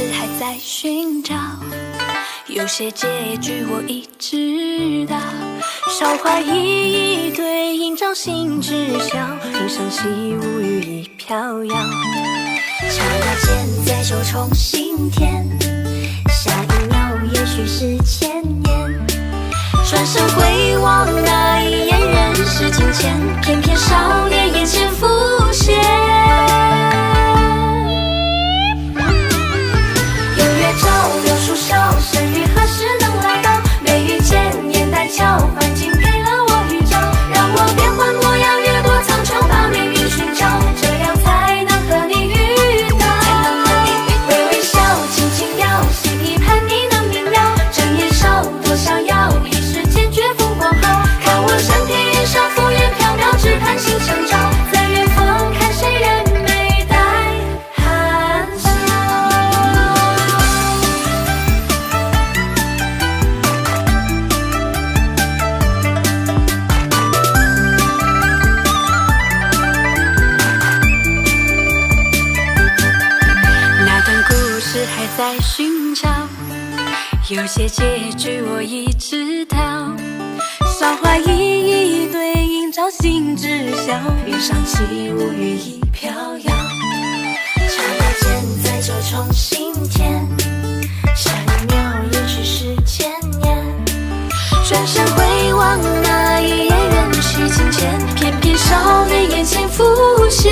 事还在寻找，有些结局我已知道。韶华一对映照心知晓，云上起舞羽翼飘摇。刹那间再手重新填，下一秒也许是千年。转身回望那一眼，人世境迁，偏偏少年眼前浮现。明月照，柳树梢，生日何时能来到？没遇见，年代交换，竟给了我预兆，让我变换模样，越过苍穹，把命运寻找，这样才能和你遇到。微微笑，轻轻摇，心一盼你能明了，睁眼少，多逍遥，一时间绝风光好。看我山天云上，浮云飘渺，只盼星相照，在远方看谁人眉带含笑。那段故事还在寻找，有些结局我已知道。韶华一对映照心知晓，云上起舞羽翼飘摇。刹那间再手重新填，下一秒也许是千年。转身回望那一眼，人世境迁，偏偏少年眼前浮现。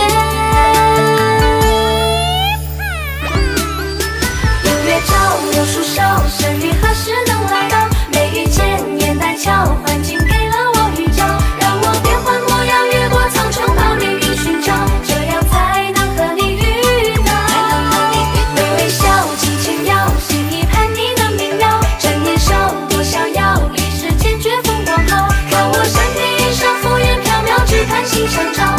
明月照，柳树梢，生日何时能来到？没遇见，年代交换，竟给了我预兆，让我变换模样，越过苍穹，把命运寻找，这样才能和你遇到。微微笑，轻轻摇，心一盼你能明了，睁眼少，多逍遥，一时间绝风光好。看我山天云上，浮云飘渺，只盼星相照。